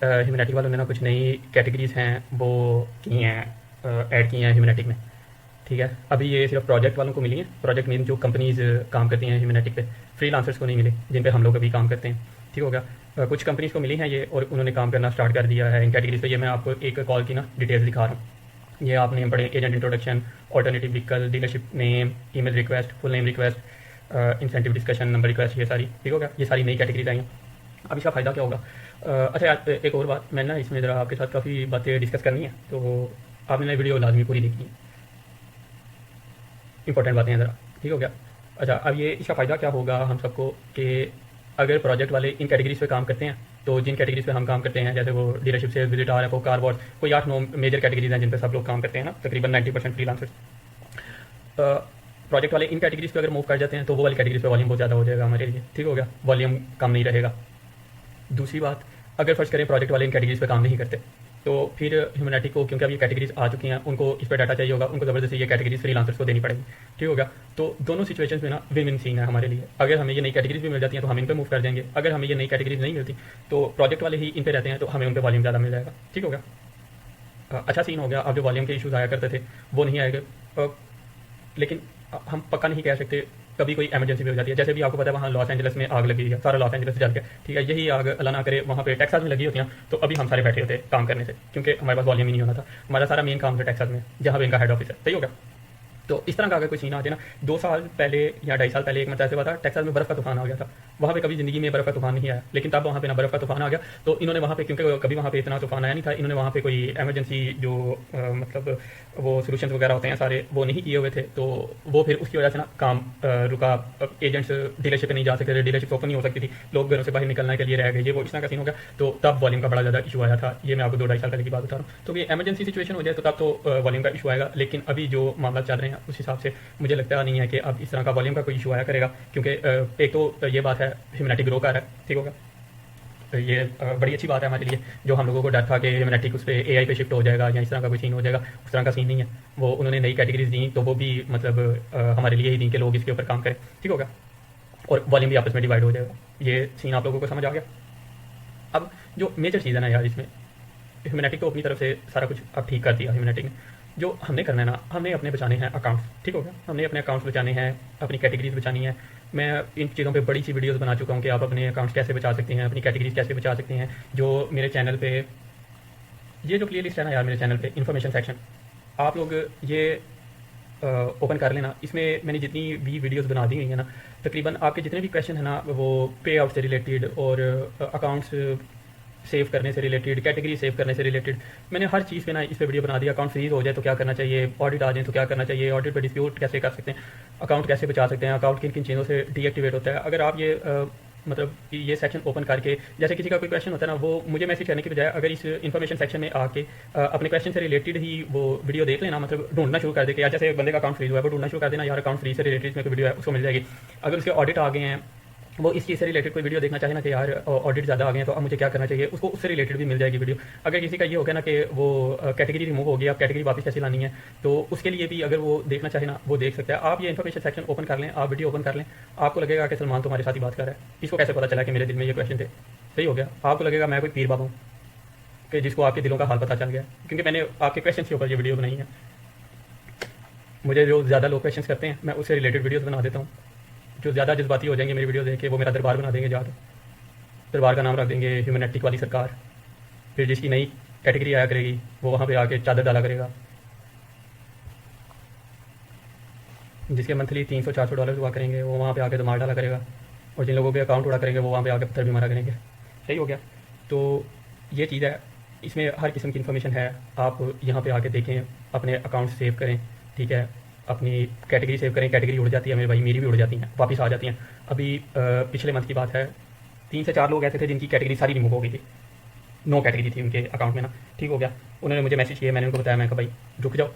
Humanity वालों ने ना कुछ नई कैटेगरीज़ हैं वो की हैं, ऐड की हैं ह्यूमैनिटी में। ठीक है, अभी ये सिर्फ प्रोजेक्ट वालों को मिली हैं। प्रोजेक्ट मीन जो कंपनीज़ काम करती हैं ह्यूमैनिटी पे, फ्रीलांसर्स को नहीं मिली, जिन पे हम लोग अभी काम करते हैं। ठीक हो गया। कुछ कंपनीज़ को मिली हैं ये, और उन्होंने काम करना स्टार्ट कर दिया है इन कैटेगरीज पे। ये मैं आपको एक कॉल की ना डिटेल्स दिखा रहा हूँ। ये आप नेम पढ़े, agent introduction, alternative vehicle, dealership name, email request, full name request, incentive discussion, number request, ये सारी। ठीक हो गया, ये सारी नई कैटेगरीज आई हैं। अब इसका फ़ायदा क्या होगा? अच्छा यार, एक और बात, मैं ना इसमें ज़रा आपके साथ काफ़ी बातें डिस्कस करनी है, तो आपने ना वीडियो लाजमी पूरी देखनी है, इंपॉर्टेंट बातें हैं ज़रा। ठीक हो गया। अच्छा, अब ये इसका फ़ायदा क्या होगा हम सबको कि अगर प्रोजेक्ट वाले इन कैटेगरीज पे काम करते हैं, तो जिन कैटेगरीज पे हम काम करते हैं, जैसे वो डीलरशिप से विजिट आ रहा है, कार वॉश, कोई 8-9 मेजर कैटेगरीज हैं जिन पे सब लोग काम करते हैं ना, तकरीबन 90% फ्रीलांसर्स। प्रोजेक्ट वाले इन कैटेगरीज पे अगर मूव कर जाते हैं, तो वो वाली कैटेगरीज पे वॉल्यूम बहुत ज़्यादा हो जाएगा हमारे लिए। ठीक हो गया, वॉल्यूम कम नहीं रहेगा। दूसरी बात, अगर फर्स्ट करें प्रोजेक्ट वाले इन कैटेगरीज पे काम नहीं करते, तो फिर ह्यूमैनिटी को, क्योंकि अब ये कैटेगरीज आ चुकी हैं, उनको इस पर डाटा चाहिए होगा, उनको ज़बरदस्ती ये कैटेगरीज फ्रीलांसर्स को देनी पड़ेगी। ठीक होगा। तो दोनों सिचुएशंस में ना विन विन सीन है हमारे लिए। अगर हमें ये नई कैटेगरीज भी मिल जाती हैं तो हम इन पे मूव कर जाएंगे। अगर हमें ये नई कैटेगरीज नहीं मिलती, तो प्रोजेक्ट वाले ही इन पे रहते हैं, तो हमें उन पे वॉल्यूम ज़्यादा मिल जाएगा। ठीक होगा। अच्छा सीन हो गया। अब जो वॉल्यूम के इशूज़ आया करते थे वो नहीं आएंगे, लेकिन हम पक्का नहीं कह सकते, कभी कोई इमरजेंसी भी हो जाती है। जैसे भी आपको पता है, वहाँ लॉस एंजल्स में आग लगी है, सारा लॉस एंजल्स जल गया। ठीक है, यही आग अल्लाह ना करे वहाँ पे टेक्सास में लगी होती हैं, तो अभी हम सारे बैठे होते काम करने से, क्योंकि हमारे पास वॉल्यूम ही नहीं होना था। हमारा सारा मेन काम था टेक्सास में, जहाँ पे इनका हेड ऑफिस है। सही होगा। तो इस तरह का अगर कोई सीन आ जाए ना, 2 साल पहले या 2.5 साल पहले एक मतलब ऐसे हुआ था, टेक्सास में बर्फ़ का तूफान आ गया था। वहाँ पे कभी ज़िंदगी में बर्फ़ का तूफान नहीं आया, लेकिन तब वहाँ पे ना बर्फ़ का तूफान आ गया, तो इन्होंने वहाँ पे, क्योंकि कभी वहाँ पे इतना तूफान आया नहीं था, इन्होंने वहाँ पे कोई इमरजेंसी जो मतलब वो सोल्यूशन वगैरह होते हैं सारे, वो नहीं किए हुए थे। तो वो फिर उसकी वजह से ना काम रुका। एजेंट्स डीलरशिप पे नहीं जा सकते थे, डीलरशिप ओपन नहीं हो सकती थी, लोग घरों से बाहर निकलने के लिए रह गए। ये वो इस तरह का सीन हो गया। तो तब वॉल्यूम का बड़ा ज़्यादा इशू आया था। ये मैं आपको 2-2.5 साल पहले की बात बता रहा हूँ। तो ये इमरजेंसी सिचुएशन हो जाए तो तब तो वॉल्यूम का इशू आएगा, लेकिन अभी जो मामला चल रहे हैं उस हिसाब से मुझे लगता नहीं है कि अब इस तरह का वॉल्यूम का कोई इशू आया करेगा, क्योंकि एक तो ये बात है, ह्यूमैनिटी ग्रो कर रहा है। ठीक होगा। तो ये बड़ी अच्छी बात है हमारे लिए। जो हम लोगों को डर था कि ह्यूमैनिटी उस पर एआई पे शिफ्ट हो जाएगा या इस तरह का कोई सीन हो जाएगा, उस तरह का सीन नहीं है। वो उन्होंने नई कैटेगरीज दी, तो वो भी मतलब हमारे लिए ही दी कि लोग इसके ऊपर काम करें। ठीक होगा। और वॉल्यूम भी आपस में डिवाइड हो जाएगा। ये सीन आप लोगों को समझ आ गया। अब जो मेजर चीज़ है ना यार, इसमें ह्यूमैनिटी को अपनी तरफ से सारा कुछ अब ठीक कर दिया ह्यूमैनिटी ने। जो हमने करना है ना, हमने अपने बचाने हैं अकाउंट्स। ठीक हो गया। हमने अपने अकाउंट्स बचाने हैं, अपनी कैटेगरीज बचानी है। मैं इन चीज़ों पे बड़ी सी वीडियोस बना चुका हूँ कि आप अपने अकाउंट्स कैसे बचा सकते हैं, अपनी कैटेगरीज कैसे बचा सकते हैं। जो मेरे चैनल पे ये जो प्ले लिस्ट है ना यार, मेरे चैनल पे इन्फॉर्मेशन सेक्शन, आप लोग ये ओपन कर लेना। इसमें मैंने जितनी भी वीडियोस बना दी हुई है ना, तकरीबन आपके जितने भी क्वेश्चन है ना, वो पे आउट से रिलेटेड और अकाउंट्स सेव करने से रिलेटेड, कैटेगरी सेव करने से रिलेटेड, मैंने हर चीज़ पे ना इस पे वीडियो बना दिया। अकाउंट फ्रीज हो जाए तो क्या करना चाहिए, ऑडिट आ जाए तो क्या करना चाहिए, ऑडिट पे डिस्प्यूट कैसे कर सकते हैं, अकाउंट कैसे बचा सकते हैं, अकाउंट किन किन चीज़ों से डीएक्टिवेट होता है। अगर आप ये मतलब ये सेक्शन ओपन करके, जैसे किसी का कोई क्वेश्चन होता है ना, वो मुझे मैसेज करने की बजाय अगर इस इन्फॉर्मेशन सेक्शन में आके अपने क्वेश्चन से रिलेटेड ही वो वीडियो देख लेना, मतलब ढूंढना शुरू कर दे कि यार जैसे बंदे का अकाउंट फ्रीज हुआ है, वो ढूंढना शुरू कर देना, यार अकाउंट फ्रीज से रिलेटेड इसमें कोई वीडियो है, उसको मिल जाएगी। अगर उसके ऑडिट आ गए हैं, वो इस चीज़ से रिलेटेड कोई वीडियो देखना चाहे ना कि यार ऑडिट ज़्यादा आ गए हैं तो अब मुझे क्या करना चाहिए, उसको उससे रिलेटेड भी मिल जाएगी वीडियो। अगर किसी का ये हो गया ना कि वो कैटेगरी रिमूव हो गई, अब कैटेगरी वापस कैसे लानी है, तो उसके लिए भी अगर वो देखना चाहे ना, वो देख सकता है। आप ये इन्फॉर्मेशन सेक्शन ओपन कर लें, आप वीडियो ओपन कर लें, आपको लगेगा कि सलमान तुम्हारे साथ ही बात कर रहा है। इसको कैसे पता चला कि मेरे दिल में ये क्वेश्चन थे। सही हो गया। आपको लगेगा मैं कोई पीर बाबा हूँ कि जिसको आपके दिलों का हाल पता चल गया, क्योंकि मैंने आपके क्वेश्चन के ऊपर ये वीडियो बनाई है। मुझे जो ज़्यादा लोग क्वेश्चन करते हैं, मैं उससे रिलेटेड वीडियोज़ बना देता हूँ। जो ज़्यादा जज्बाती हो जाएंगे मेरी वीडियो देख के, वो मेरा दरबार बना देंगे जाकर, दरबार का नाम रख देंगे ह्यूमैनिटी वाली सरकार। फिर जिसकी नई कैटेगरी आया करेगी वो वहाँ पे आके चादर डाला करेगा। जिसके मंथली $300-400 हुआ करेंगे, वो वहाँ पे आके दमार डाला करेगा। और जिन लोगों के अकाउंट उड़ा करेंगे, वो वहाँ पे आके पत्थर भी मारा करेंगे। सही हो गया। तो ये चीज़ है, इसमें हर किस्म की इन्फॉर्मेशन है। आप यहाँ पे आके देखें, अपने अकाउंट सेव करें। ठीक है, अपनी कैटेगरी सेव करें। कैटेगरी उड़ जाती है मेरे भाई, मेरी भी उड़ जाती हैं, वापस आ जाती हैं। अभी पिछले मंथ की बात है, 3 से 4 लोग ऐसे थे जिनकी कैटेगरी सारी रिमूव हो गई थी। 9 कैटेगरी थी उनके अकाउंट में ना। ठीक हो गया। उन्होंने मुझे मैसेज किया, मैंने उनको बताया, मैं कहा भाई रुक जाओ,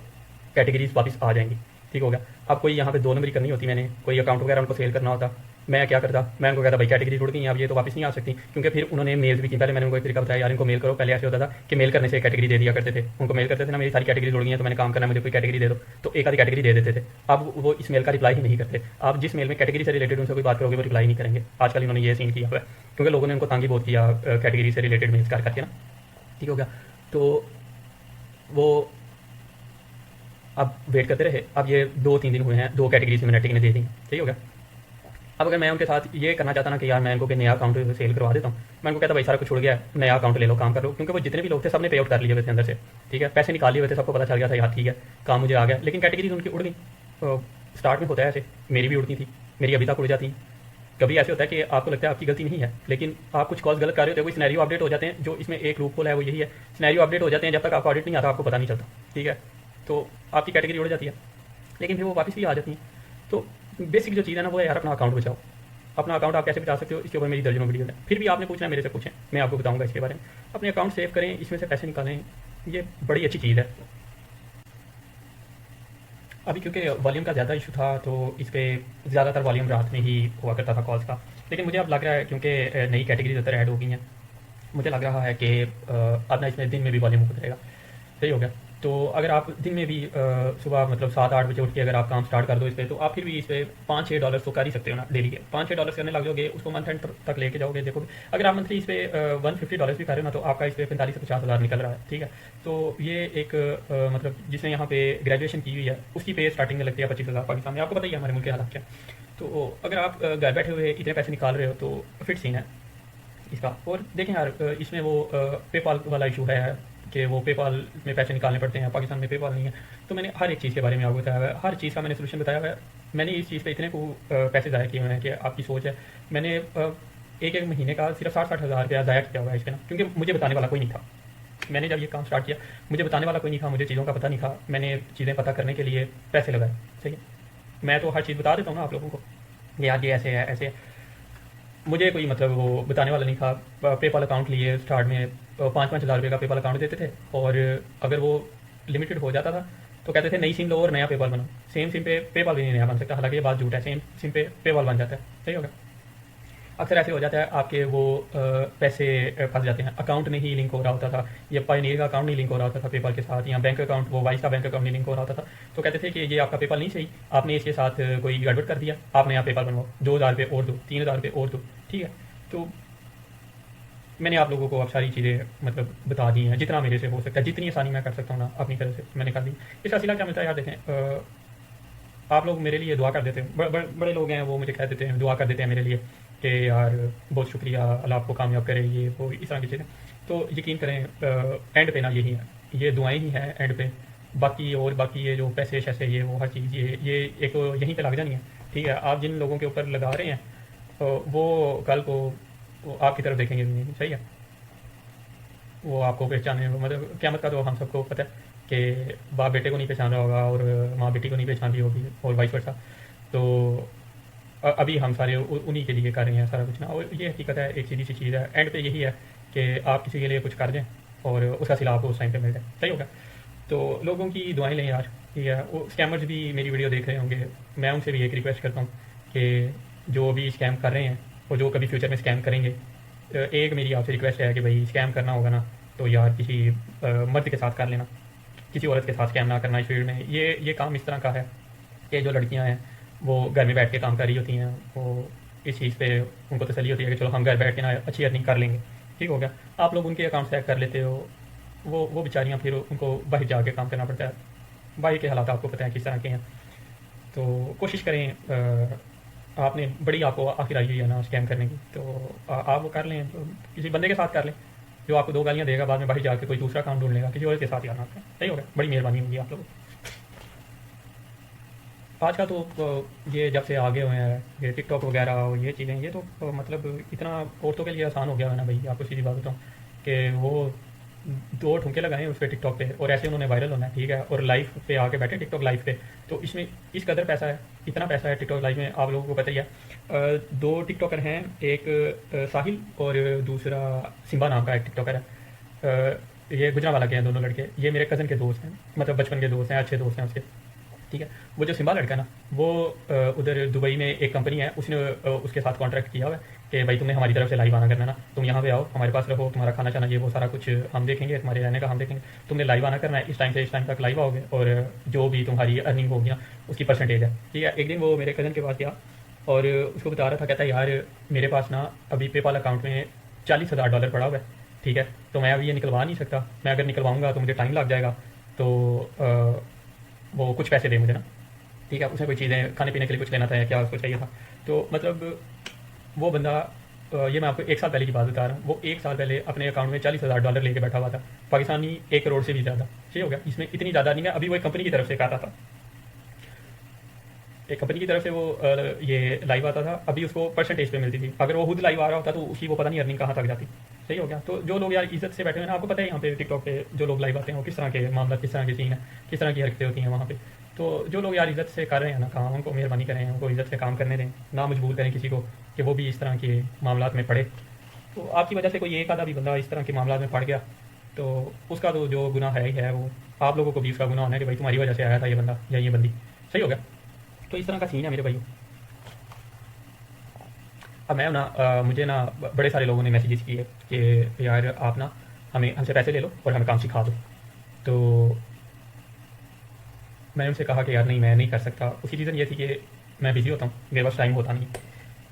कैटेगरीज वापस आ जाएंगी। ठीक हो गया। अब कोई यहाँ पे 2 नंबरी करनी होती, मैंने कोई अकाउंट वगैरह उनको सेल करना होता, मैं क्या करता, मैं उनको कहता भाई कैटेगरी जुड़ गई हैं, अब ये तो वापस नहीं आ सकती। क्योंकि फिर उन्होंने मेल्स भी की। पहले मैंने उनको एक तरीका बताया, यार इनको मेल करो। पहले ऐसे होता था कि मेल करने से कैटेगरी दे दिया करते थे, उनको मेल करते थे ना, मेरी सारी कैटेगरी जुड़ गई हैं तो मैंने काम करना है, मुझे कोई कैटेगरी दे दो, तो एक आधी कैटेगरी दे देते थे। अब वो इस मेल का रिप्लाई ही नहीं करते। आप जिस मेल में कैटेगरी से रिलेटेड उनसे कोई बात करोगे, वो रिप्लाई नहीं करेंगे। आजकल इन्होंने ये सीन किया हुआ है, क्योंकि लोगों ने उनको तंग ही बहुत किया कैटेगरी से रिलेटेड मेल्स कर करके ना। ठीक हो गया। तो वो अब वेट करते रहे। अब ये 2-3 दिन हुए हैं, 2 कैटेगरीज ह्यूमैनिटी ने दे दी, ठीक हो गया। अब अगर मैं उनके साथ ये करना चाहता ना कि यार मैं इनको नया अकाउंट सेल करवा देता हूँ, मैं उनको कहता भाई सारा कुछ छुड़ गया है, नया अकाउंट ले लो, काम कर लो, क्योंकि वो जितने भी लोग थे सबने पे आउट कर लिए हुए थे अंदर से, ठीक है, पैसे निकाल लिए हुए थे, सबको पता चल गया था यार ठीक है काम मुझे आ गया, लेकिन कैटेगरीज उनकी उड़ गई। स्टार्ट में होता है ऐसे, मेरी भी उड़ती थी, मेरी अभी तक उड़ जाती हैं। कभी ऐसे होता है कि आपको लगता है आपकी गलती नहीं है, लेकिन आप कुछ कॉल्स गलत कर रहे होते हैं, कोई सिनेरियो अपडेट हो जाते हैं, जो इसमें एक लूप होल है वो यही है, सिनेरियो अपडेट हो जाते हैं, जब तक आपको ऑडिट नहीं आता आपको पता नहीं चलता, ठीक है, तो आपकी कैटेगरी उड़ जाती है, लेकिन फिर वो वापस भी आ जाती है। तो बेसिक जो चीज़ है ना वो है यार अपना अकाउंट बचाओ। अपना अकाउंट आप कैसे बचा सकते हो, इसके ऊपर मेरी दर्जनों वीडियो है, फिर भी आपने पूछना है मेरे से पूछें, मैं आपको बताऊंगा इसके बारे में। अपने अकाउंट सेव करें, इसमें से पैसे निकालें, ये बड़ी अच्छी चीज़ है। अभी क्योंकि वॉल्यूम का ज़्यादा इशू था तो इस पर ज़्यादातर वॉल्यूम रात में ही हुआ करता था कॉल्स का, लेकिन मुझे अब लग रहा है क्योंकि नई कैटेगरीज अंदर ऐड हो गई हैं, मुझे लग रहा है कि अब ना इसमें दिन में भी वॉल्यूम होता रहेगा, सही हो गया। तो अगर आप दिन में भी सुबह मतलब 7-8 बजे उठ के अगर आप काम स्टार्ट कर दो इस पर, तो आप फिर भी इस पर $5-6 तो कर ही सकते हो ना डेली के। $5-6 करने लग जाओगे, उसको मंथ एंड तक लेके जाओगे, देखो अगर आप मंथली इस पर $150 भी कर रहे हो ना, तो आपका इस पर 45 से 50 हज़ार निकल रहा है, ठीक है। तो ये एक मतलब जिसने यहाँ पे ग्रेजुएशन की हुई है उसकी पे स्टार्टिंग में लगती है 25 हज़ार पाकिस्तान में, आपको पता ही है हमारे मुल्क के हालात क्या। तो अगर आप घर बैठे हुए इतने पैसे निकाल रहे हो तो फिट सीन है इसका। और देखें यार इसमें वो पेपाल वाला इशू है कि वो पेपाल में पैसे निकालने पड़ते हैं, पाकिस्तान में पेपाल नहीं है। तो मैंने हर एक चीज़ के बारे में आपको बताया हुआ है, हर चीज़ का मैंने सोल्यूशन बताया हुआ है। मैंने इस चीज़ पे इतने को पैसे ज़ाया किए हुए हैं कि आपकी सोच है। मैंने एक एक महीने का सिर्फ 60-60 हज़ार रुपया ज़ाया किया हुआ है इस पर ना, क्योंकि मुझे बताने वाला कोई नहीं था। मैंने जब ये काम स्टार्ट किया मुझे बताने वाला कोई नहीं था, मुझे चीज़ों का पता नहीं था, मैंने चीज़ें पता करने के लिए पैसे लगाए, सही है। मैं तो हर चीज़ बता देता हूँ ना आप लोगों को, यार ये ऐसे है ऐसे है, मुझे कोई मतलब वो बताने वाला नहीं था। पेपाल अकाउंट लिए स्टार्ट में 5-5 हज़ार रुपये का पेपाल अकाउंट देते थे, और अगर वो लिमिटेड हो जाता था तो कहते थे नई सिम लो और नया पेपाल बनाओ। सेम सिम पे पेपाल भी नहीं नया बन सकता, हालांकि ये बात झूठ है, सेम सिम पे पेपाल बन जाता है, सही होगा। अक्सर ऐसे हो जाता है आपके वो पैसे फंस जाते हैं, अकाउंट नहीं लिंक हो रहा होता था, ये पायनियर का अकाउंट नहीं लिंक हो रहा होता था पेपाल के साथ, या बैंक अकाउंट वो वाइस का बैंक अकाउंट नहीं लिंक हो रहा होता था। तो कहते थे कि ये आपका पेपाल नहीं सही, आपने इसके साथ कोई गड़बड़ कर दिया, आप नया पेपाल बनवाओ, 2,000 रुपये और दो, 3,000 रुपये और दो, ठीक है। तो मैंने आप लोगों को अब सारी चीज़ें मतलब बता दी हैं, जितना मेरे से हो सकता है, जितनी आसानी मैं कर सकता हूँ ना अपनी तरफ से मैंने कर दी। इसका सिला क्या मिलता है यार, देखें आप लोग मेरे लिए दुआ कर देते हैं, बड़े लोग हैं वो मुझे कह देते हैं, दुआ कर देते हैं मेरे लिए कि यार बहुत शुक्रिया, अल्लाह आपको कामयाब करे, ये वो इस तरह की चीज़ें। तो यकीन करें एंड पे ना यही है, ये दुआएं ही हैं एंड पे। बाकी और बाकी ये जो पैसे शैसे ये वो हर चीज़ ये एक यहीं पे लग जानी है, ठीक है। आप जिन लोगों के ऊपर लगा रहे हैं वो कल को वो आपकी तरफ देखेंगे भी नहीं, सही है। वो आपको पहचाने मतलब क़यामत का तो हम सबको पता है कि बाप बेटे को नहीं पहचान रहा होगा और माँ बेटी को नहीं पहचान रही होगी और वाइस वर्सा। तो अभी हम सारे उन्हीं के लिए कर रहे हैं सारा कुछ ना, और ये हकीकत है, एक सीधी सी चीज़ है, एंड पे यही है कि आप किसी के लिए कुछ कर दें और उसका सिला आपको उस टाइम पे मिल जाए, सही होगा। तो लोगों की दुआएं लें यार, ठीक है। वो स्कैमर्स भी मेरी वीडियो देख रहे होंगे, मैं उनसे भी एक रिक्वेस्ट करता हूँ कि जो भी स्कैम कर रहे हैं और जो कभी फ्यूचर में स्कैम करेंगे, एक मेरी आपसे रिक्वेस्ट है कि भाई स्कैम करना होगा ना तो यार किसी मर्द के साथ कर लेना, किसी औरत के साथ स्कैम ना करना इस फील्ड में। ये काम इस तरह का है कि जो लड़कियां हैं वो घर में बैठ के काम कर रही होती हैं, वो इस चीज़ पे उनको तसल्ली होती है कि चलो हम घर बैठ के ना अच्छी अर्निंग कर लेंगे, ठीक हो गया। आप लोग उनके अकाउंट हैक कर लेते हो, वो बेचारियाँ फिर उनको बाहर जाके काम करना पड़ता है। बाहर के हालात आपको पता है किस तरह के हैं। तो कोशिश करें आपने बड़ी आपको आखिर आई हुई है ना स्कैम करने की, तो आप वो कर लें, तो किसी बंदे के साथ कर लें जो आपको 2 गालियाँ देगा, बाद में बाहर जाके कोई दूसरा काम ढूंढ लेगा, किसी और के साथ यार ना करें, सही होगा। बड़ी मेहरबानी होगी आप लोगों को। आज का तो ये जब से आगे हुए हैं ये टिकटॉक वगैरह और ये चीज़ें, ये तो मतलब इतना औरतों के लिए आसान हो गया है ना भाई, आपको सीधी बात बताऊँ कि वो 2 ठुमके लगाए उस पर टिकटॉक पे और ऐसे उन्होंने वायरल होना है, ठीक है। और लाइव पे आके बैठे टिकटॉक लाइव पे, तो इसमें इस कदर पैसा है, इतना पैसा है टिकटॉक लाइव में, आप लोगों को पता ही है। 2 टिकटॉकर हैं, एक साहिल और दूसरा सिम्बा नाम का एक टिकटॉकर है। ये गुजरांवाला के हैं दोनों लड़के, ये मेरे कज़न के दोस्त हैं, मतलब बचपन के दोस्त हैं, अच्छे दोस्त हैं उसके, ठीक है। वो जो सिम्बा लड़का है ना वो उधर दुबई में एक कंपनी है, उसने उसके साथ कॉन्ट्रैक्ट किया हुआ है कि भाई तुमने हमारी तरफ से लाइव आना करना ना, तुम यहाँ पे आओ, हमारे पास रहो, तुम्हारा खाना चाना ये वो सारा कुछ हम देखेंगे, तुम्हारे रहने का हम देखेंगे, तुमने लाइव आना करना है, इस टाइम से इस टाइम तक लाइव आओगे और जो भी तुम्हारी अर्निंग होगी ना उसकी परसेंटेज है, ठीक है। एक दिन वो मेरे कज़न के पास गया और उसको बता रहा था, कहता है यार मेरे पास ना अभी पेपाल अकाउंट में $40,000 पड़ा हुआ है ठीक है, तो मैं अभी ये निकलवा नहीं सकता, मैं अगर निकलवाऊंगा तो मुझे टाइम लग जाएगा, तो वो कुछ पैसे दे मुझे ना, ठीक है, उसने कोई चीज़ें खाने पीने के लिए कुछ लेना था, क्या उसको चाहिए था, तो मतलब वो बंदा ये मैं आपको 1 साल पहले की बात बता रहा हूँ, वो 1 साल पहले अपने अकाउंट में $40,000 लेके बैठा हुआ था, पाकिस्तानी 1 करोड़ से भी ज़्यादा, सही हो गया, इसमें इतनी ज़्यादा नहीं है, अभी वो एक कंपनी की तरफ से आता था, एक कंपनी की तरफ से वो ये लाइव आता था, अभी उसको परसेंटेज पे मिलती थी, अगर वो खुद लाइव आ रहा होता तो उसकी वो पता नहीं अर्निंग कहाँ तक जाती, सही हो गया। तो जो लोग यार इज्जत से बैठे हुए हैं ना, आपको पता है यहाँ पे टिकटॉक पे जो लोग लाइव आते हैं वो किस तरह के मामला, किस तरह की सीन है, किस तरह की हरकतें होती हैं वहाँ पे, तो जो लोग यार इज्जत से कर रहे हैं ना काम, उनको मेहरबानी करें, उनको इज्जत से काम करने दें, ना मजबूर करें किसी को कि वो भी इस तरह के मामला में पड़े। तो आपकी वजह से कोई एक आधा भी बंदा इस तरह के मामला में पड़ गया तो उसका तो जो गुनाह है ही है, वो आप लोगों को भी उसका गुनाह होना है कि भाई तुम्हारी वजह से आया था ये बंदा या ये बंदी, सही हो गया। तो इस तरह का सीन है मेरे भाई। अब मैं ना मुझे ना बड़े सारे लोगों ने मैसेजेस किए कि यार आप ना हमें हमसे पैसे ले लो और हमें काम सिखा दो, तो मैंने उनसे कहा कि यार नहीं, मैं नहीं कर सकता। उसकी रीज़न ये थी कि मैं बिज़ी होता हूँ, मेरे पास टाइम होता नहीं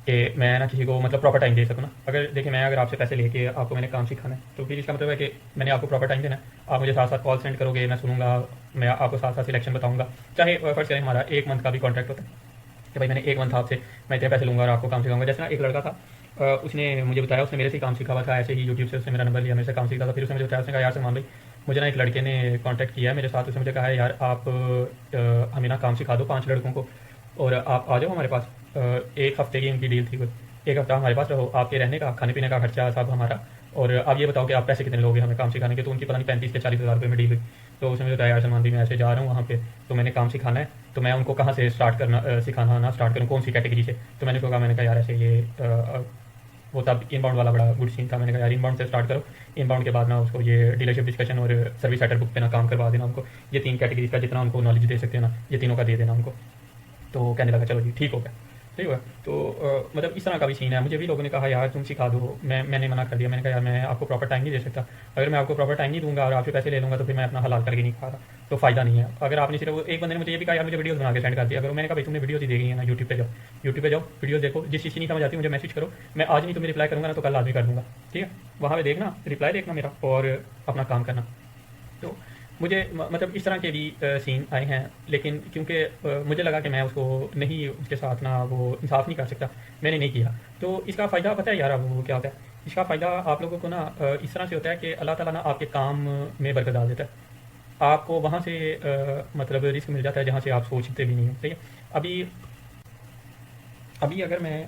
कि मैं ना किसी को मतलब प्रॉपर टाइम दे सकूँ ना। अगर देखिए मैं अगर आपसे पैसे लेके आपको मैंने काम सिखाना है तो फिर इसका मतलब है कि मैंने आपको प्रॉपर टाइम देना है, आप मुझे साथ साथ कॉल सेंड करोगे, मैं सुनूंगा, मैं आपको साथ साथ सिलेक्शन बताऊंगा। चाहे फर्स्ट करें हमारा 1 मंथ का भी कॉन्ट्रैक्ट होता है कि भाई मैंने 1 मंथ आपसे मैं इतने पैसे लूँगा और आपको काम सिखाऊंगा। जैसे ना एक लड़का था, उसने मुझे बताया, उसने मेरे से ही काम सीखा हुआ था, ऐसे ही यूट्यूब से उसने मेरा नंबर लिया, मेरे से काम सीखा था। फिर उसने मुझे बताया, उसने कहा यार सलमान भाई मुझे ना एक लड़के ने कांटेक्ट किया है मेरे साथ, उसने मुझे कहा है यार आप हमें ना काम सिखा दो 5 लड़कों को और आप आ जाओ हमारे पास। 1 हफ्ते की उनकी डील थी, कोई 1 हफ्ता हमारे पास रहो, आपके रहने का खाने पीने का खर्चा सब हमारा, और आप ये बताओ कि आप पैसे कितने लोगे हमें काम सिखाने के। तो उनकी पता नहीं 35 से 40 हज़ार रुपये में डील हुई। तो उसने मुझे बताया यार सलमान भाई मैं ऐसे जा रहा हूँ वहाँ पे, तो मैंने काम सिखाना है, तो मैं उनको कहाँ से स्टार्ट करना सिखाना ना स्टार्ट करूँ, कौन सी कैटेगरी से। तो मैंने उसको कहा, मैंने कहा यार ऐसे ये वो तब इनबाउंड वाला बड़ा गुड सीन था, मैंने कहा यार इनबाउंड से स्टार्ट करो, इनबाउंड के बाद ना उसको ये डीलरशिप डिस्कशन और सर्विस सेटर बुक पे ना काम करवा देना उनको, ये 3 कैटेगरी का जितना उनको नॉलेज दे सकते हैं ना ये तीनों का दे देना उनको। तो कहने लगा चलो जी ठीक हो गया, सही हुआ। तो मतलब इस तरह का भी सीन है। मुझे भी लोगों ने कहा यार तुम सिखा दो, मैंने मना कर दिया, मैंने कहा यार मैं आपको प्रॉपर टाइम नहीं दे सकता, अगर मैं आपको प्रॉपर टाइम नहीं दूंगा और आपसे पैसे ले लूँगा तो फिर मैं अपना हलाल करके नहीं खा रहा, तो फ़ायदा नहीं है। अगर आपने सिर्फ एक बंदे ने मुझे ये भी कहा यार मुझे वीडियोस बना के सेंड कर दिया, अगर मैंने कहा भाई तुमने वीडियोस ही देखी है ना, यूट्यूब पे जाओ वीडियोस देखो, जिस चीज़ की नहीं समझ आती मुझे मैसेज करो, मैं आज नहीं तुम्हें रिप्लाई करूँगा ना तो कल आदमी कर दूँगा, ठीक है, वहाँ पे देखना, रिप्लाई देखना मेरा और अपना काम करना। तो मुझे मतलब इस तरह के भी सीन आए हैं, लेकिन क्योंकि मुझे लगा कि मैं उसको नहीं, उसके साथ ना वो इंसाफ नहीं कर सकता, मैंने नहीं किया। तो इसका फ़ायदा पता है यार अब वो क्या होता है, इसका फ़ायदा आप लोगों को ना इस तरह से होता है कि अल्लाह ताला ना आपके काम में बरकत डाल देता है, आपको वहाँ से मतलब रिस्क मिल जाता है जहाँ से आप सोचते भी नहीं हो, सही है। अभी अभी अगर मैं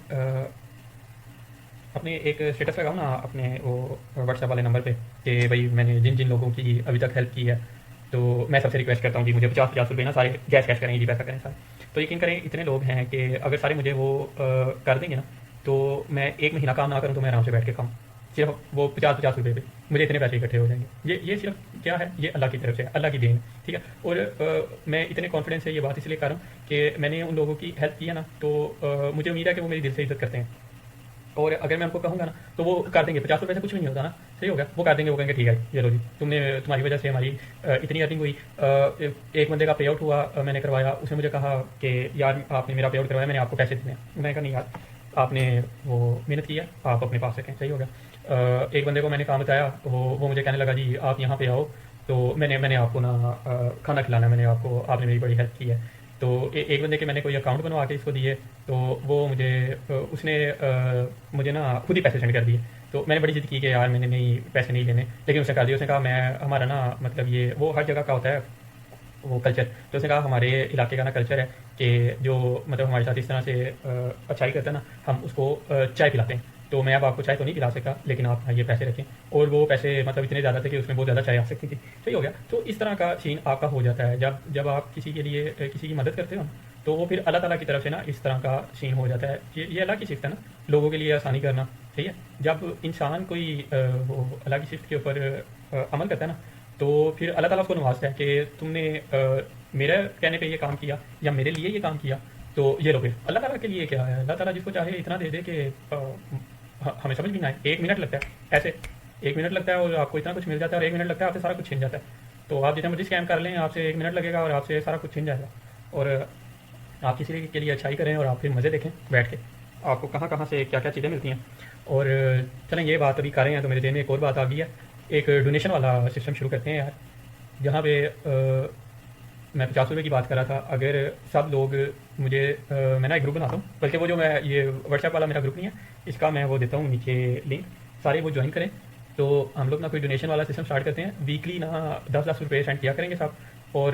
अपने एक स्टेटस लगाऊँ ना अपने वो व्हाट्सएप वाले नंबर पे कि भाई मैंने जिन जिन लोगों की अभी तक हेल्प की है, तो मैं सबसे रिक्वेस्ट करता हूँ कि मुझे 50-50 रुपये ना सारे गैस कैश करें, जी पैसा करें सारे। तो यकीन करें इतने लोग हैं कि अगर सारे मुझे वो कर देंगे ना, तो मैं 1 महीना काम ना करूँ तो मैं आराम से बैठ के खाऊँ, सिर्फ वो 50-50 रुपये पे मुझे इतने पैसे इकट्ठे हो जाएंगे। ये सिर्फ क्या है, ये अल्लाह की तरफ से, अल्लाह की देन है, ठीक है। और मैं इतने कॉन्फिडेंस से ये बात इसलिए कर रहा हूँ कि मैंने उन लोगों की हेल्प की है ना, तो मुझे उम्मीद है कि वो मेरी दिल से इज्जत करते हैं, और अगर मैं उनको कहूँगा ना तो वो कर देंगे। 50 रुपये से कुछ भी नहीं होता ना, सही हो गया, वो कर देंगे, वो कहेंगे ठीक है ये लो जी, तुमने तुम्हारी वजह से हमारी इतनी अर्निंग हुई। एक बंदे का पे आउट हुआ, मैंने करवाया, उसने मुझे कहा कि यार आपने मेरा पे आउट करवाया, मैंने आपको पैसे देने हैं। मैंने कहा नहीं यार आपने वो मेहनत की है, आप अपने पास रखें, सही हो गया। एक बंदे को मैंने काम बताया, तो वो मुझे कहने लगा जी आप यहाँ पे आओ, तो मैंने मैंने आपको ना खाना खिलाना है, मैंने आपको, आपने मेरी बड़ी हेल्प की है। तो एक बंदे के मैंने कोई अकाउंट बनवा के इसको दिए, तो वो मुझे उसने मुझे ना खुद ही पैसे सेंड कर दिए। तो मैंने बड़ी जिद की कि यार मैंने नहीं, पैसे नहीं लेने, लेकिन उसने कर दिया। उसने कहा मैं, हमारा ना मतलब ये वो हर जगह का होता है वो कल्चर, तो उसने कहा हमारे इलाके का ना कल्चर है कि जो मतलब हमारे साथ इस तरह से अच्छाई करता है ना, हम उसको चाय पिलाते हैं। तो मैं अब आपको चाय तो नहीं पिला सकता, लेकिन आप ये पैसे रखें। और वो पैसे मतलब इतने ज़्यादा थे कि उसमें बहुत ज़्यादा चाय आ सकती थी, सही हो गया। तो इस तरह का सीन आपका हो जाता है जब जब आप किसी के लिए किसी की मदद करते हो ना, तो वो फिर अल्लाह ताला की तरफ से ना इस तरह का सीन हो जाता है। ये अल्लाह की सिफ़त है ना, लोगों के लिए आसानी करना, सही है। जब इंसान कोई वो अल्लाह की सिफ़त के ऊपर अमल करता है ना, तो फिर अल्लाह ताला उसको नवाजता है कि तुमने मेरे कहने पे ये काम किया या मेरे लिए ये काम किया, तो ये लो। फिर अल्लाह ताला के लिए क्या है, अल्लाह ताला जिसको चाहे इतना दे दे कि हमें समझ भी ना आए। 1 मिनट लगता है ऐसे, 1 मिनट लगता है और आपको इतना कुछ मिल जाता है, और 1 मिनट लगता है आपसे सारा कुछ छिन जाता है। तो आप जितना मर्जी स्कैम कर लें, आपसे 1 मिनट लगेगा और आपसे सारा कुछ छिन जाएगा। और आप किसी के लिए अच्छाई करें और आप फिर मज़े देखें बैठ के, आपको कहाँ कहाँ से क्या क्या चीज़ें मिलती हैं। और चलें ये बात अभी कर रहे हैं तो मेरे जहन में एक और बात आ गई है, एक डोनेशन वाला सिस्टम शुरू करते हैं यार, जहाँ पे मैं 50 रुपये की बात कर रहा था। अगर सब लोग मुझे मैं ना एक ग्रुप बनाता हूँ, बल्कि वो जो मैं ये व्हाट्सएप वाला मेरा ग्रुप नहीं है, इसका मैं वो देता हूँ नीचे लिंक, सारे वो ज्वाइन करें। तो हम लोग ना कोई डोनेशन वाला सिस्टम स्टार्ट करते हैं, वीकली ना 10 लाख रुपये सेंड किया करेंगे सब। और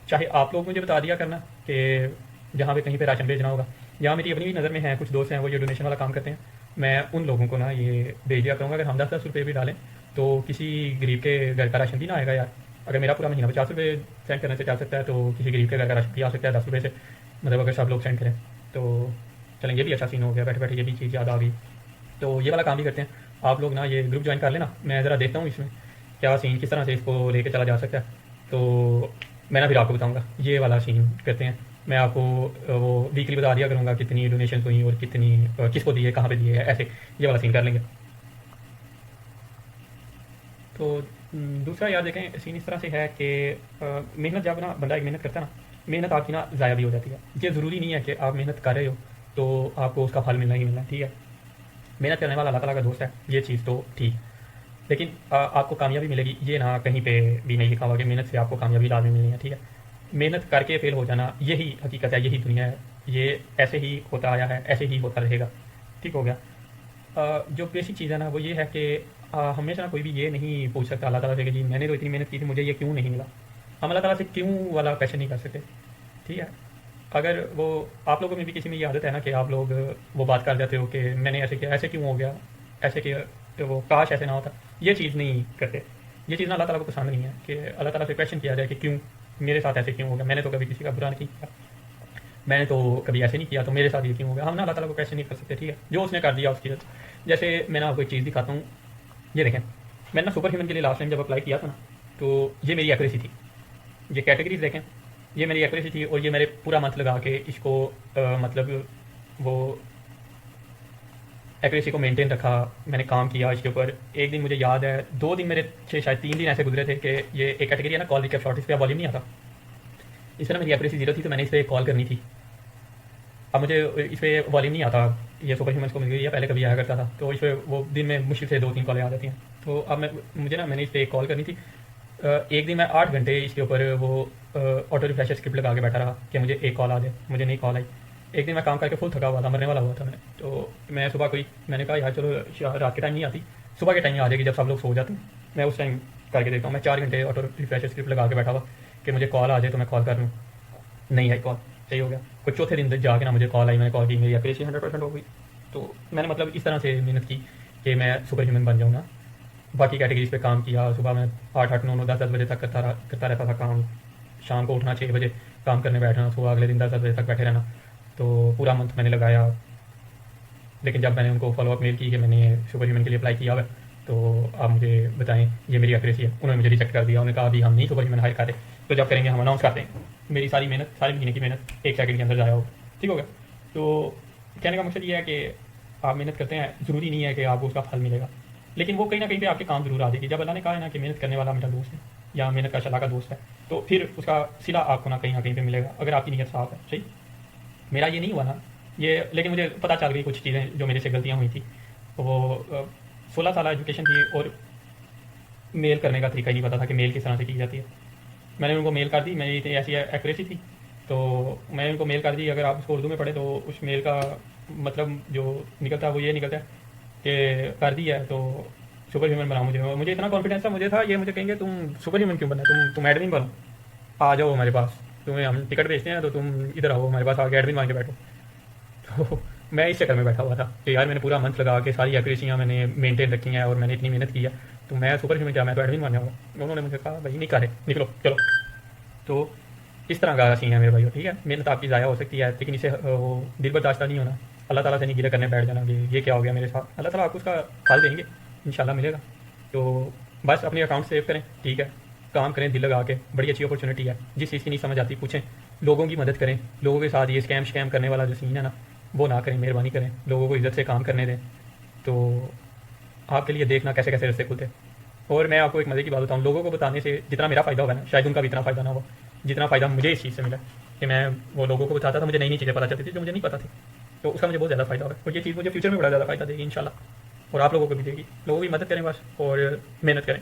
चाहे आप लोग मुझे बता दिया करना कि जहाँ पे कहीं पे राशन भेजना होगा, या मेरी अपनी भी नज़र में है कुछ दोस्त हैं वो ये डोनेशन वाला काम करते हैं, मैं उन लोगों को ना ये भेज दिया करूँगा। अगर हम 10-10 रुपये भी डालें तो किसी गरीब के घर का राशन भी ना आएगा यार। अगर मेरा पूरा महीना 50 रुपये सेंड करने से चल सकता है तो किसी गरीब के घर का राशन भी आ सकता है 10 रुपये से, मतलब अगर सब लोग सेंड करें तो। चलें ये भी अच्छा सीन हो गया, बैठे बैठे ये भी चीज़ याद आ गई। तो ये वाला काम भी करते हैं। आप लोग ना ये ग्रुप ज्वाइन कर लेना, मैं ज़रा देखता हूँ इसमें क्या सीन, किस तरह से इसको लेके चला जा सकता है। तो मैं ना फिर आपको बताऊँगा, ये वाला सीन करते हैं। मैं आपको वो वीकली बता दिया करूँगा कितनी डोनेशन हुई और कितनी किसको दी है, कहाँ पे दी है, ऐसे ये वाला सीन कर लेंगे। तो दूसरा याद देखें सीन इस तरह से है कि मेहनत जब ना बंदा एक मेहनत करता है ना, मेहनत आपकी ना ज़ाया भी हो जाती है। ये ज़रूरी नहीं है कि आप मेहनत कर रहे हो तो आपको उसका फल मिलना ही मिलना है, ठीक है। मेहनत करने वाला अल्लाह ताला का दोस्त है, ये चीज़ तो ठीक। लेकिन आपको कामयाबी मिलेगी ये ना कहीं पे भी नहीं लिखा हुआ कि मेहनत से आपको कामयाबी लाजमी मिलनी है, ठीक है। मेहनत करके फेल हो जाना यही हकीकत है, यही दुनिया है, ये ऐसे ही होता आया है, ऐसे ही होता रहेगा, ठीक हो गया। जो बेसिक चीज़ है ना वो ये है कि हमेशा ना कोई भी ये नहीं पूछ सकता अल्लाह ताला से कि जी मैंने तो इतनी मेहनत की थी मुझे ये क्यों नहीं मिला। हम अल्लाह ताला से क्यों वाला क्वेश्चन नहीं कर सकते, ठीक है। अगर वो आप लोगों में भी किसी में ये आदत है ना कि आप लोग वो बात कर जाते हो कि मैंने ऐसे किया, ऐसे क्यों हो गया, ऐसे किया तो वो काश ऐसे ना होता, ये चीज़ नहीं करते। ये चीज़ ना अल्लाह ताला को पसंद नहीं है कि अल्लाह ताला से क्वेश्चन किया जाए कि क्यों मेरे साथ ऐसे क्यों हो गया, मैंने तो कभी किसी का बुरा नहीं किया, मैंने तो कभी ऐसे नहीं किया तो मेरे साथ ये क्यों हो गया। हम ना अल्लाह ताला को क्वेश्चन नहीं कर सकते, ठीक है। जो उसने कर दिया उसकी। जैसे मैं ना आपको एक चीज़ दिखाता हूँ, ये देखें, मैंने ना सुपर ह्यूमन के लिए लास्ट टाइम जब अप्लाई किया था ना, तो ये मेरी एक्यूरेसी थी। ये कैटेगरीज देखें, ये मेरी एक्यूरेसी थी और ये मेरे पूरा मंथ लगा के इसको मतलब वो एक्यूरेसी को मेंटेन रखा, मैंने काम किया इसके ऊपर। एक दिन मुझे याद है, 2 दिन मेरे से शायद 3 दिन ऐसे गुजरे थे कि ये एक कैटेगरी है ना कॉल रिकैप शॉर्ट, इस पर वॉल्यूम नहीं आता। इस तरह मेरी एक्यूरेसी 0 थी तो मैंने इस पर कॉल करनी थी। अब मुझे इस पर वॉल्यूम नहीं आता, ये सुपर ह्यूमन्स को मिल गई है, पहले कभी आया करता था तो इस पर वो दिन में मुश्किल से 2-3 कॉलें आ जाती हैं। तो अब मुझे ना मैंने इस पर कॉल करनी थी। एक दिन मैं 8 घंटे इसके ऊपर वो ऑटो रिफ्रेशर स्क्रिप्ट लगा के बैठा रहा कि मुझे एक कॉल आ जाए, मुझे नहीं कॉल आई। एक दिन मैं काम करके फुल थका हुआ था, मरने वाला हुआ था मैं, तो मैं सुबह मैंने कहा यार चलो रात के टाइम नहीं आती, सुबह के टाइम आ जाएगी जब सब लोग सो जाते हैं, मैं उस टाइम करके देखता हूँ। मैं 4 घंटे ऑटो रिफ्रेशर स्क्रिप्ट लगा के बैठा हुआ कि मुझे कॉल आ जाए तो मैं कॉल कर लूँ, नहीं आई कॉल, सही हो गया। कुछ चौथे दिन जाके ना मुझे कॉल आई, मैंने कॉल की, मेरी एक्यूरेसी 100% हो गई। तो मैंने मतलब इस तरह से मेहनत की कि मैं सुपर ह्यूमन बन जाऊँ ना। बाकी कैटेगरीज पे काम किया, सुबह मैं 8-8 9 9 10 10 बजे तक करता रहता था काम, शाम को उठना 6 बजे काम करने बैठना, सुबह अगले दिन 10-10 बजे तक बैठे रहना। तो पूरा मंथ मैंने लगाया। लेकिन जब मैंने उनको फॉलोअप मेल की कि मैंने सुपर ह्यूमन के लिए अप्लाई किया हुआ है तो आप मुझे बताएं ये मेरी एक्यूरेसी है, उन्होंने मुझे रिजेक्ट कर दिया। उन्होंने कहा अभी हम नहीं सुपर ह्यूमन हायर कर रहे, तो जब करेंगे हम अनाउंस करते हैं। मेरी सारी मेहनत, सारे महीने की मेहनत 1 सेकंड के अंदर जाया हो, ठीक हो गया। तो कहने का मकसद ये है कि आप मेहनत करते हैं, ज़रूरी नहीं है कि आपको उसका फल मिलेगा, लेकिन वो कहीं ना कहीं पे आपके काम जरूर आ जाएगी। जब अल्लाह ने कहा है ना कि मेहनत करने वाला मेरा दोस्त है या मेहनत का अल्लाह का दोस्त है, तो फिर उसका सिला आपको ना कहीं पे मिलेगा अगर आपकी नीयत साफ है, सही। मेरा ये नहीं हुआ ना ये, लेकिन मुझे पता चल गई कुछ चीज़ें जो मेरे से गलतियाँ हुई थी। वो 16 साल एजुकेशन थी और मेल करने का तरीका ही नहीं पता था कि मेल किस तरह से की जाती है। मैंने उनको मेल कर दी, मेरी इतनी ऐसी एक्यूरेसी थी तो मैंने उनको मेल कर दी। अगर आप उसको उर्दू में पढ़े तो उस मेल का मतलब जो निकलता है वो ये निकलता है कि कर दी है तो सुपर ह्यूमन बनाओ मुझे। मुझे इतना कॉन्फिडेंस था, मुझे था ये मुझे कहेंगे तुम सुपर ह्यूमन क्यों बना, तुम एडमिन बनो, आ जाओ हमारे पास, तुम्हें हम टिकट भेजते हैं तो तुम इधर आओ हमारे पास आके एडमिन मान के बैठो। तो मैं इस चक्कर में बैठा हुआ था कि यार मैंने पूरा मंथ लगा के सारी एक्यूरेसियाँ मैंने मेंटेन रखी हैं और मैंने इतनी मेहनत की है, तो मैं सुपर ह्यूमन क्या, मैं तो एडमिन बन जाऊँगा। उन्होंने मुझे कहा भाई नहीं करे, निकलो चलो। तो इस तरह का सीन है मेरे भाई, ठीक है। मेहनत आपकी ज़ाया हो सकती है लेकिन इसे वो दिल बर्दाश्त नहीं होना, अल्लाह ताला से नहीं गिला करने बैठ जाना कि ये क्या हो गया मेरे साथ। अल्लाह ताला आपको उसका फल देंगे, इंशाल्लाह मिलेगा। तो बस अपने अकाउंट सेव करें, ठीक है, काम करें दिल लगा के, बड़ी अच्छी अपॉर्चुनिटी है। जिस चीज़ की नहीं समझ आती पूछें, लोगों की मदद करें, लोगों के साथ ये स्कैम करने वाला जो सीन है ना वो ना करें, मेहरबानी करें, लोगों को इज्जत से काम करने दें। तो आपके लिए देखना कैसे कैसे रास्ते खुलते। और मैं आपको एक मज़े की बात बताऊँ, लोगों को बताने से जितना मेरा फ़ायदा होगा ना शायद उनका भी इतना फ़ायदा ना हो जितना फ़ायदा मुझे इस चीज़ से मिला कि मैं वो लोगों को बताता था, मुझे नई नई चीज़ें पता चलती थी जो मुझे नहीं पता थी। तो उसका मुझे बहुत ज़्यादा फ़ायदा होगा और ये चीज़ मुझे फ्यूचर में बड़ा ज़्यादा फ़ायदा देगी इंशाल्लाह, और आप लोगों को भी देगी। लोगों की मदद करें बस और मेहनत करें।